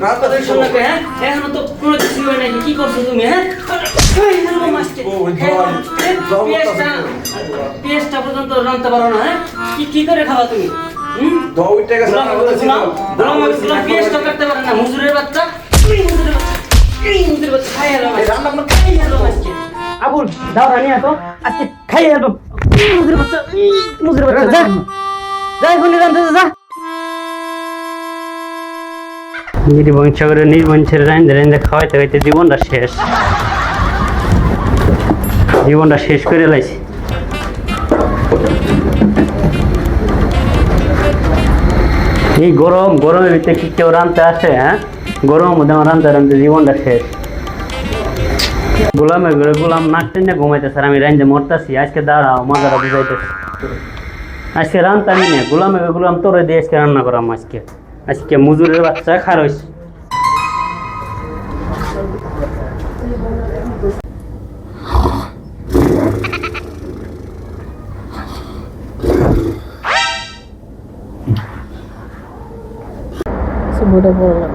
রান্না তোদের শুরু। শোনাকে, হ্যাঁ? এখনো তো কোনো কিছুই হয় নাই। কি করছো তুমি, হ্যাঁ? এই হলো মাছটা। পেঁয়াজটা পর্যন্ত রাঁধতে পারো না, হ্যাঁ? কি করে খাওয়া তুমি? হুম? দৌড়তে গেছে রান্না করতেছিল। গোলাম পেঁয়াজটা কাটতে পারে না, হুজুরের বাচ্চা। এই হুজুরের বাচ্চা, খাই হলো মাছ। রান্না করে খাই হলো মাছকে। আবুল, দাও রানি আতো, আজকে খাই হলো। হুজুরের বাচ্চা, হুজুরের বাচ্চা, যা। যা এখনই রাঁধতে যা। নির্বংশের রাইন্দে খাওয়াইতে খাইতে জীবনটা শেষ করে লাইছি। এই গরমের ভিতরে কি কেউ রাঁধতে আসে? হ্যাঁ, গরমের মধ্যে আমার রাঁধতে জীবনটা শেষ। গোলাম নাক টেনে ঘুমাইতেছে আর আমি রাইন্দে মরতাছি। আজকে দাঁড়াও, মজাটা বুঝাইতেছি। আজকে রান্তামি না, গোলাম তোরে দিয়ে আজকে রান্না করাম। আজকে মজুরের বাচ্চা খারইস। বইটা পড়লাম।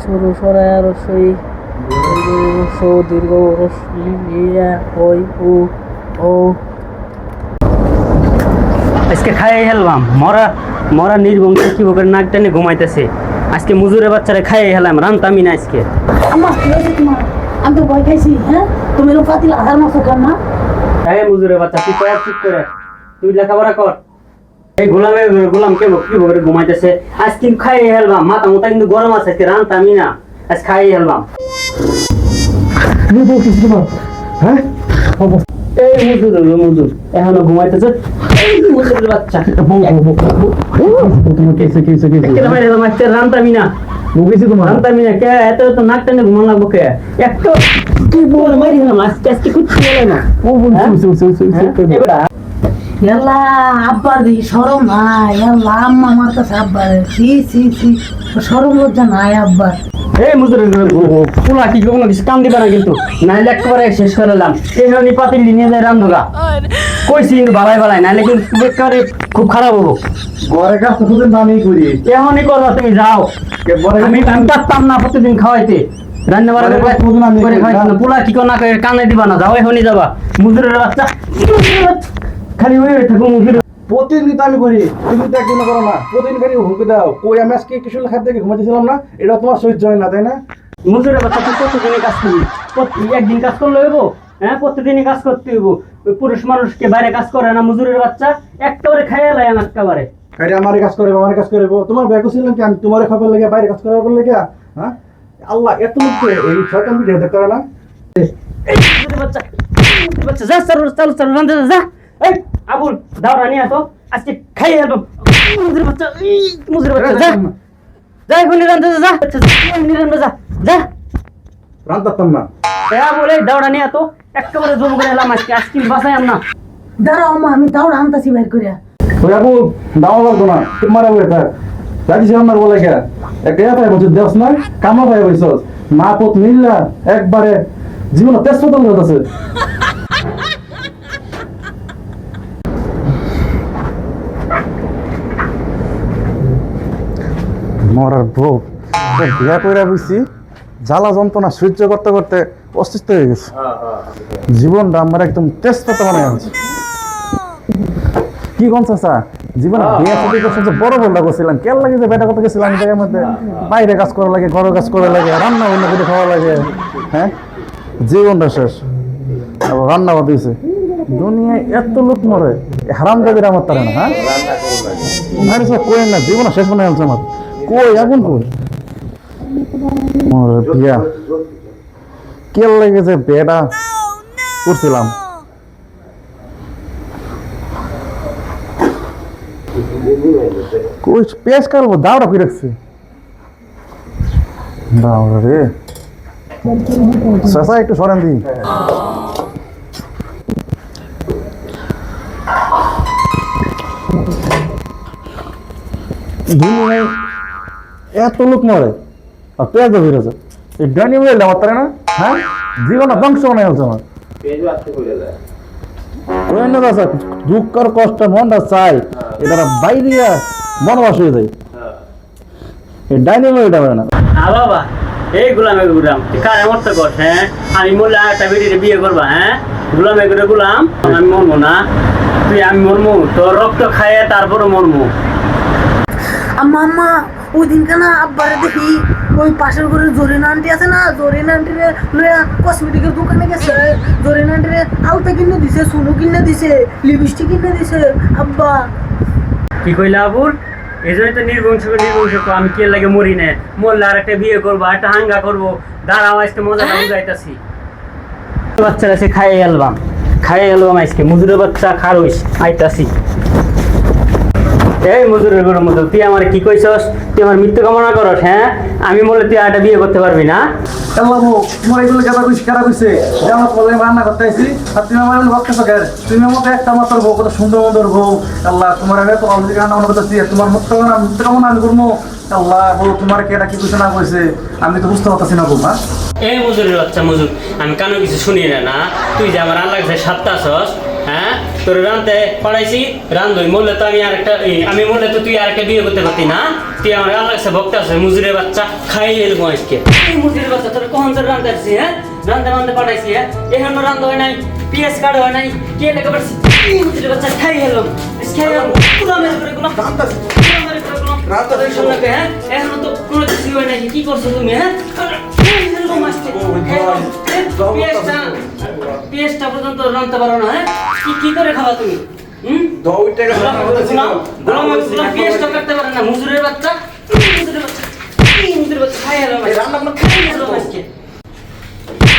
সরু সরায় রসই দীর্ঘ রসিয়া ওই ও আজকে খাই হেললাম। মরা নির্বংশ কিভাবে নাক টেনে ঘুমাইতেছে। আজকে মজুরের বাচ্চারা খাই হেলাম, রান্তামি না আজকে। আমার কি হয়েছে তোমার? আমি তো ভয় খাইছি। হ্যাঁ, তুমি এরকম পাতিল আধার মাসো কেন না? এই মজুরের বাচ্চা, তুই কর ঠিক করে, তুই লেখাপড়া কর। এই গোলাম কিভাবে ঘুমাইতেছে। আজ কিন্তু খাই হেলবাম, মাথা মোটা কিন্তু গরম আছে, আজকে রান্তামি না, আজ খাই হেলবাম। হ্যাঁ এই মজুর এখনো ঘুমাইতেছে। এই মজুরের বাচ্চা, রান্তামি না, রান্তামি না। কে এত নাক টানে ঘুমান লাগবো? কে একটু তুই বল মারি না, আজকে কুচ্ছি বলে না। এলা আব্বার দি সরম নাই। এলা আম্মা আমার কাছে আব্বার সরম লজ্জা নাই আব্বার। এই মজুরের পোলা কি কোনো কিছু কাম দিবা না কিন্তু, নাইলে একেবারে শেষ করলাম। এই হনি পাতিল নিয়ে যায় রান্ধুগা, কইছি কিন্তু বালাই নাইলে কিন্তু একেবারে খুব খারাপ হবো। ঘরে কাজ তো খুব আমি করি। এমনই করবা, তুমি যাও। আমি পারতাম না প্রতিদিন খাওয়াইতে, রান্না বাড়া করে খাওয়াইতে না। পোলা কি না করে কানে দিবা না, যাও এখনই যাবা। মজুরের বাচ্চা খালি হয়ে থাকো মজুর। প্রতিদিন তো আমি করি, তুমি তো একদিন করো না। প্রতিদিন খালি হুমকি দাও। কই আমি আজকে কিছু খাদ্য থেকে ঘুমাইতেছিলাম না? এটা তোমার সহ্য হয় না, তাই না? মজুরের বাচ্চা, তুই প্রতিদিনই কাজ করবি? একদিন কাজ করলে হইব? হ্যাঁ, প্রতিদিনই কাজ করতে হইব। ওই পুরুষ মানুষকে বাইরে কাজ করে না মজুরের বাচ্চা, একেবারে খাইয়া লাই একেবারে। এটা আমার কাজ করে, আমার কাজ করে। তোমার ব্যাগ ছিলাম কি আমি তোমার খাবার লেগে বাইরে কাজ করার লেগে? হ্যাঁ, আল্লাহ এত লোককে এই শয়তান ভিডিও দেখতে পারে না? এই মজুরের বাচ্চা, যা চালু রান্ধে যা। এই আবুল, দাও রানি আসো, আজকে খাইয়ে যাবো। মজুরের বাচ্চা, যা যা এখনই রান্ধে যা, যা। রান্তাম না। আবুল, এই দাও রানি এত একেবারে জম করে এলাম আজকে বাসায় আম না। দাঁড়াও আম্মা, আমি তাও আনতাছি বাইর করিয়া। ওই আপু দাও লাগতো না, তোমার বলে থাক। রাখছিলাম না বলে কে একটা পাই বলছো দেশ না কামা পাই বলছ মা পুত মিল্লা একবারে জীবন তেজ পতন হতেছে। মরার বউ বিয়া করে বুঝছি, জ্বালা যন্ত্রণা সহ্য করতে করতে অসুস্থ হয়ে গেছে। জীবনটা আমার একদম তেজ পাতা বানায় আছে। কি কোন চাচা জীবনে বিয়ে সাথে সবচেয়ে বড় ভুলটা করছিলাম। কেন লাগে যে বেটা কথা গেছিলাম জায়গার মধ্যে বাইরে কাজ করা লাগে, ঘরের কাজ করা লাগে, রান্না বান্না করে খাওয়া লাগে। হ্যাঁ, জীবনটা শেষ। আবার রান্না বাদ দিয়েছে। দুনিয়ায় এত লোক মরে, হারাম জায়গায় আমার তারা না। হ্যাঁ, কই না জীবন শেষ মনে হচ্ছে আমার। কই এখন কই বিয়া কেন লাগে যে বিয়েটা করছিলাম। পেঁয়াজ কাটবো, দাওটা করে রাখছি। দাওড়া রে চাচা একটু সরেন দিই। এত লোক মরে আর পেঁয়াজ বেরোছে। এই ডানি বলে আমার তারা না। হ্যাঁ, জীবনটা ধ্বংস বানাই হচ্ছে আমার। দুঃখ আর কষ্ট মনটা চাই, এটা বাইরে বনবাস হয়ে যায়। এই ডাইনিমো এটা পারে না। বাবা এই গুলামে গুলাম তুই কার এমন তো কর, হ্যাঁ আমি বললে একটা বেটিরে বিয়ে করবা, হ্যাঁ গুলামে করে গুলাম, আমি মরবো না, তুই আমি মরমু, তোর রক্ত খাইয়ে তারপরে মরমু। আম্মা আম্মা ওই দিনকে না আব্বারে দেখি ওই পাশের ঘরের জরিনা আন্টি আছে না, জরিনা আন্টিরে লইয়া কসমেটিকের দোকানে গেছে, জরিনা আন্টিরে আলতা কিনে দিছে, সুনু কিনে দিছে, লিপস্টিক কিনে দিছে আব্বা। কি কইলা আবুর? এই জন্য তো নির্বংশ আমি কে লাগে মরি না, মরলে আর একটা বিয়ে করবো, একটা হাঙ্গা করবো, দাঁড়াও আজকে মজাটা বুঝাইতাছি। বাচ্চারা সে খাইয়ে এলবাম আজকে মজুরের বাচ্চা খারুইস আইতাছি। এই মজুরের গরুর মতো তুই আমার কি কইছস? তুই আমার মৃত্যু কামনা করস, হ্যাঁ আমি বলে তুই একটা বিয়ে করতে পারবি না? আল্লাহ তোমার এগুলো খারাপ হয়েছে, আমার প্রবলেম রান্না করতে আইছি আর তুমি আমার ভক্ত কেন? তুমি আমাকে একটা মাত্র বউ, কত সুন্দর মন্দর বউ, আল্লাহ তোমার আগে তো অলরেডি রান্না বান্না করতেছি, তোমার মৃত্যু কামনা আমি করবো। আল্লাহ বউ তোমার কে এটা কি কিছু না কইছে আমি তো বুঝতে পারতেছি না বউ। হ্যাঁ এই মজুরের বাচ্চা মজুর, আমি কানো কিছু শুনি না, তুই যে আমার আল্লাহ কাছে সাতটা আছস, হ্যাঁ তোর রানতে পড়াইছি রান্ধই, মরলে তো আমি মরলে তো তুই আরেকটা বিয়ে করতে পারতি না, তুই আমার আল্লাহ কাছে ভক্ত আছে, মজুরের বাচ্চা খাই এলবো আজকে। এই মজুরের বাচ্চা তোর কখন তোর রান্ধতে আসছি, হ্যাঁ রান্ধতে পাঠাইছি, হ্যাঁ এখনো রান্ধ হয় নাই, পিএস কার্ড হয় নাই, কে লেগে পারছি, এই মজুরের বাচ্চা খাই এলাম খাই এলাম গুলামের করে গুলাম হ্যাঁ এখনো তো কোনো কিছু হয় নাই, কি করছো তুমি? হ্যাঁ পিএসটা পর্যন্ত রাঁধতে পারো না, হ্যাঁ কি করে খাবা তুমি? পিএসটা কাটতে পারে না মজুরের বাচ্চা, খাই এলাম আজকে।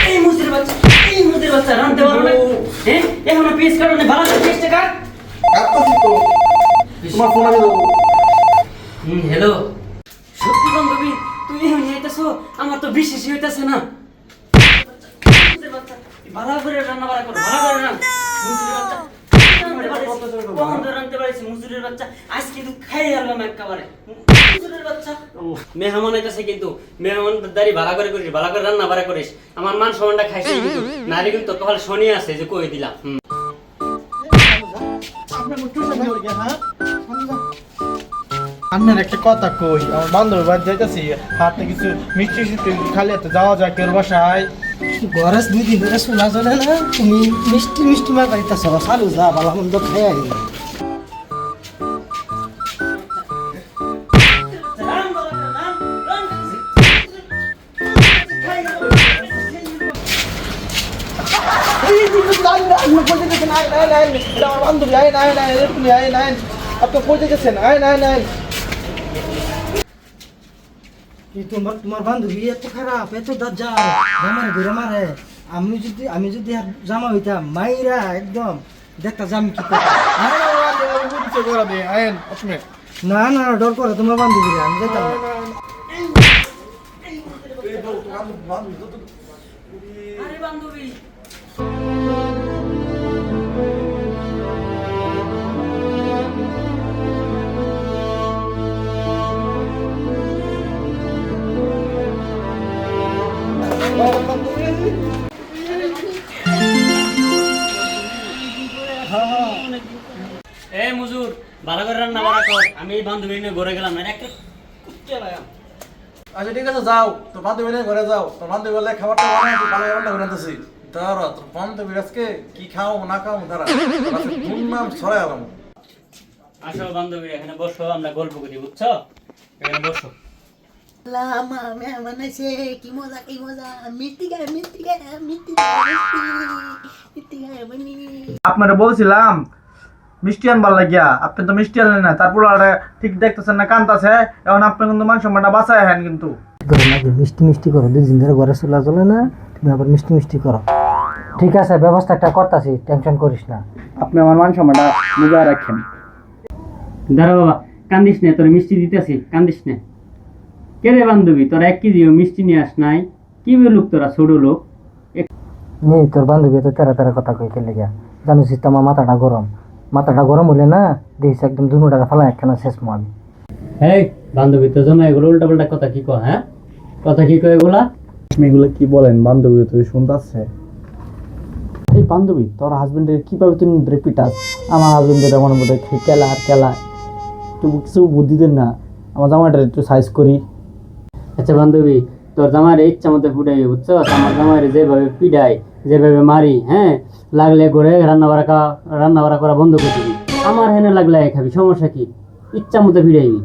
এই মজুরের বাচ্চা রাঁধতে পারো না, হ্যাঁ এখনো পিএস কাটো না, ভালো করে পিএসটা কাট। তোমার ফোন আমি দেবো। হ্যালো সত্যি বান্ধবী তুই এখন আইতাছো, আমার তো বিশ্বাসই হইতাছে না। ভালো করে রান্না বাড়া করো, ভালো করে রান্না। রান্নতে পারিস মজুরের বাচ্চা, আজ কিন্তু খাই আলাম একেবারে মজুরের বাচ্চা। মেহমান আইতাছে কিন্তু মেহমানদারি ভালো করে করিস, ভালো করে রান্না বাড়া করিস, আমার মান সম্মানটা খাইছে কিন্তু নারী কিন্তু কপাল শনি আছে যে কই দিলাম। আপনার একটা কথা কই, আমার বান্ধবী বাড়ি যাইতেছি, হাতে কিছু মিষ্টি সিষ্টি খালি হাতে যাওয়া যায় কেউ বাসায়? গরজ 2 দিন ধরে শোনা চলে না, তুমি মিষ্টি মিষ্টি মা পাইতেছ, চালু যা ভালো মন্দ খাই আই। আমার বান্ধবী আইন আইন আইন এরকমই আইন আইন, আপনি পৌঁছে গেছেন, আইন আইন আইন। তোমার বান্ধবী এত খারাপ, এত দাজ্জাল, জামাই ঘুরে মারে। আমি যদি আর জামা হইতাম মাইরা একদম দেখতা জামি কি করতাম। আইন আপনি না না ডর করে তোমার বান্ধবী, আমি যেতাম না। আরে বান্ধবী মজুর ভালো করে রান্না বাড়া কর, আমি এই বান্ধবী নিয়ে ঘুরে গেলাম না একটা কুত্তে লাগাম। আচ্ছা ঠিক আছে যাও, তোর বান্ধবী নিয়ে ঘরে যাও, তোর বান্ধবী বলে খাবারটা বানাই ভালো রান্না করে আনতেছি। দাঁড়া তোর বান্ধবী আজকে কি খাও না খাও দাঁড়া নাম ছড়াই আলাম। আসো বান্ধবী এখানে বসো, আমরা গল্প করি বুঝছো, এখানে বসো। মা মেহমান আছে, কি মজা কি মজা, মিষ্টি গায়ে বানি। আপনারা বলছিলাম মিষ্টি আনবার লাগিয়া, আপনি তো মিষ্টি আনলেন না, তারপর আর ঠিক দেখতেছেন না কান্তাছে, এখন আপনি কিন্তু মান সম্মানটা বাঁচায় হেন কিন্তু। মিষ্টি মিষ্টি করো, 2 দিন ধরে ঘরে চলে না, তুমি আবার মিষ্টি মিষ্টি করো। ঠিক আছে ব্যবস্থা একটা করতেছি, টেনশন করিস না। আপনি আমার মান সম্মানটা বুঝায় রাখেন। দাঁড়া বাবা কান্দিস না, তোর মিষ্টি দিতেছি, কান্দিস না। কে রে বান্ধবী তোর 1 কেজিও মিষ্টি নিয়ে আস নাই, কি লোক তোরা ছোট লোক। নেই তোর বান্ধবী তো তেরা কথা কই খেলে গিয়া, জানিস তো আমার মাথাটা গরম হলে না দেখিস একদম দুটাকা ফেলা একখানা শেষ আমি। এই বান্ধবী তো জমা এগুলো উল্টা পাল্টা কথা কি কয়, হ্যাঁ কথা কি কয় এগুলা? আপনি এগুলো কি বলেন বান্ধবী, তুই শুনতাছে? এই বান্ধবী তোর হাজবেন্ডের কিভাবে তুই রিপিটাস? আমার হাজবেন্ডের আমার মধ্যে কেলা আর কেলা, একটু কিছু বুদ্ধি দেন না, আমার জামাইটা একটু সাইজ করি। আচ্ছা বান্ধবী, তোর জামাইরে ইচ্ছা মতো ফুটাই, বুঝছো? আমার জামাইরে যেভাবে পিডাই, যেভাবে মারি, হ্যাঁ, লাগলে করে রান্না বাড়া করা বন্ধ করে দিবি। আমার হেনে লাগলে খাবি, সমস্যা কি? ইচ্ছা মতো পিডাইবি।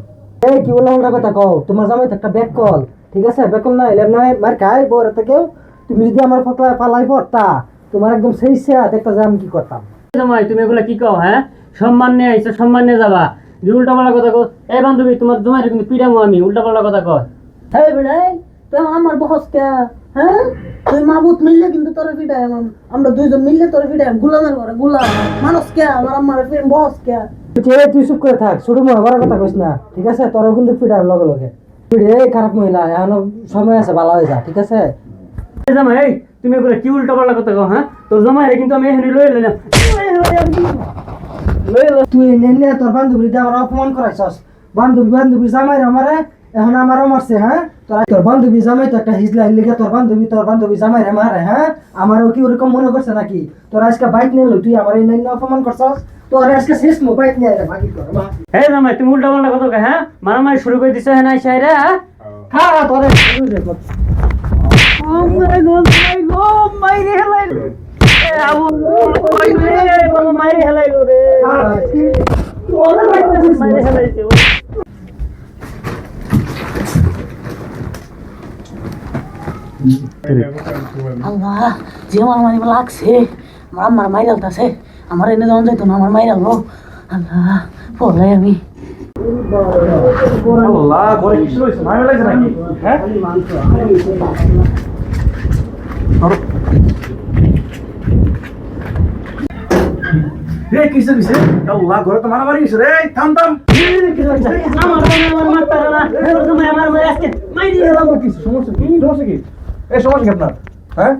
এই কি বললাম আমরা কথা কও, তোমার জামাই তো একটা ব্যাক কল, ঠিক আছে? ব্যাক কল না এলে নয় মার খাই বউরে থেকেও। তুমি যদি আমার ফকলা পালাই পড়তা, তোমার একদম সেই সে দেখতা যে আমি কি করতাম। জামাই তুমি এগুলা কি কও? হ্যাঁ, সম্মান নিয়ে আইছো, সম্মান নিয়ে যাবা, যে উল্টা পাল্টা কথা কও। এই বান্ধবী, তোমার জামাইরে কিন্তু পিডামো আমি, উল্টা পাল্টা কথা কয়। এই বেড়াই তুই আমার বহস কে? হ্যাঁ, তুই মাবুত মিললে কিন্তু তোর ফিটাই, আমরা দুইজন মিললে তোর ফিটাই। গুলামের ঘরে গুলাম মানুষ কে? আমার ফির বহস কে? তুই চুপ করে থাক, ছোট মনে বড় কথা কইস না, ঠিক আছে? তোরও কিন্তু ফিটাই লগে লগে। ফিরে খারাপ মহিলা, এখনো সময় আছে, ভালো হয়ে যা, ঠিক আছে? এই জামাই, এই তুমি এগুলা কি উল্টা পাল্টা কথা কও? হ্যাঁ, তোর জামাইরে কিন্তু আমি এখানে লয়ে এলাম। তুই নেনে তোর বান্ধবীর আমার অপমান করাইছস। বান্ধবী জামাই আমারে এখন আমারও মারছে। হ্যাঁ, তোর বান্ধবী জামাই তো একটা হিজলা লিখে তোর বান্ধবী জামাই রে মারে। হ্যাঁ, আমারও কি ওরকম মনে করছে নাকি? তোর আজকে বাইক নিয়ে তুই আমার এই নেনে অপমান করছস। তোর আজকে শেষ বাইক নিয়ে ভাগি কর। এই জামাই, তুমি উল্টা পাল্টা কথা কও? হ্যাঁ, মারামারি শুরু করে দিছো হ্যাঁ, আইসা রে। হ্যাঁ, হ্যাঁ তোর মাইরে হেলাইলো। এ আবু, মাইরে হেলাইলো রে। মাইরে হেলাইছে। আল্লাহ, যে আমার মারি লাগছে, আমার মাইরালতাছে। আমার এনে যখন যাইতো না, আমার মাইরালো। আল্লাহ, পড়লাই আমি। আল্লাহ, ঘরে কিছু হয়েছে? মায়া লাগছে নাকি? হ্যাঁ? রে কিসে দিছে? আল্লাহ, ঘরে তো মারামারি হয়েছে রে। থাম থাম। সমস্যা কি? এই সমস্যা কি আপনার? হ্যাঁ?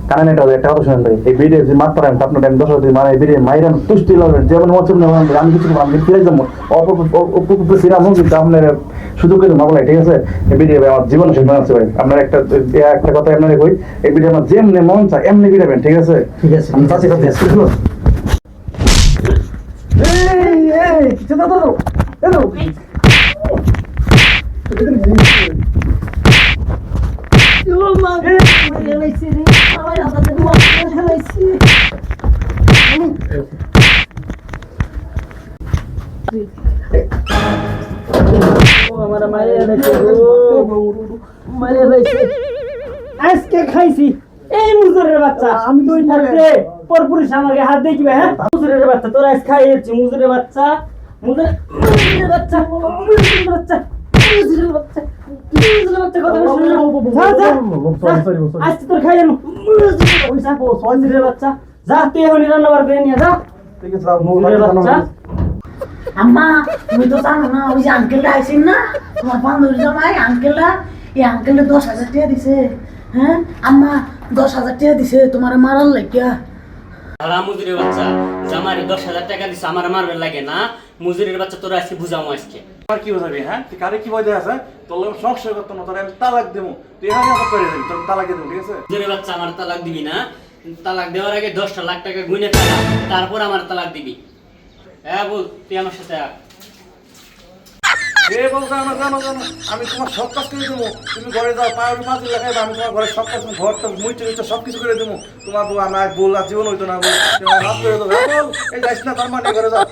কারণ এটা একটা কথা শুনেন ভাই, এই ভিডিও যে মাত্র আপনার টাইম 10 দিন মানে এই ভিডিও মাইরান তুষ্টি লাগবেন, যেমন মচম না আমি কিছু আমি ফিরে যাবো অপূর্ব সিনেমা কিন্তু আপনার সুযোগ করে মামলা, ঠিক আছে? এই ভিডিও আমার জীবন শেষ বানাচ্ছে ভাই। আপনার একটা কথা আপনার কই, এই ভিডিও আমার যেমনি মন চায় এমনি ভিড়াবেন, ঠিক আছে? ঠিক আছে, আমি চাচ্ছি কথা আজকে খাইছি এই মুজুরের বাচ্চা। আমি তুই থাকতে পরপুরুষ আমাকে হাত দিয়ে কিবে? হ্যাঁ, মুজুরের বাচ্চা, তোরা আজ খাইয়েছি। মুজুরের বাচ্চা, মুজুরের বাচ্চা, মুজুরের বাচ্চা, মুজুরের বাচ্চা, মুজুরের বাচ্চা, কথা শুনে আজকে তোর খাইয়ে মুজুরের বাচ্চা। যা তুই এখন রান্না বার করে নিয়ে যা। ঠিক আছে? মুজুরের বাচ্চা। আম্মা, তুমি তো জানো না, ওই যে আঙ্কেলটা আইসেন না, তোমার বান্ধবী জামাই আঙ্কেলটা, এই আঙ্কেলটা 10,000 টাকা দিছে। হ্যাঁ আম্মা, 10,000 টাকা দিছে তোমার মারার লাগিয়া। হারাম মুজুরের বাচ্চা, জামারে 10,000 টাকা দিছে আমার মারবার লাগে না। মুজুরের বাচ্চা, তোরা আজকে বুঝামো আজকে। আর কি বোঝাবি? হ্যাঁ, তুই কারে কি বলে আছে? তোর লোক সংশয় করতো না, তোর আমি তালাক দেবো, তুই এখানে আমার করে দিবি, তোর তালাক দিয়ে দেবো, ঠিক আছে? মুজুরের বাচ্চা, আমার তালাক দিবি না। তালাক দেওয়ার আগে 10 লাখ টাকা গুনে ফেলা, তারপর আমার তালাক দিবি। হ্যাঁ বল, তুই আমার সাথে আয়। এ বলতে আমার জানো আমি তোমার সব কাজ করে দেবো, তুমি ঘরে যাও, পাঁচ লাগাই, আমি তোমার ঘরে সব কাজ, ঘরটা মুইতে সব কিছু করে দেবো। তোমার বউ আমার বল আর জীবন হইতো না, বল তোমার হাত করে দেবো। বল এই যাইস না, তার মানে ঘরে যাও।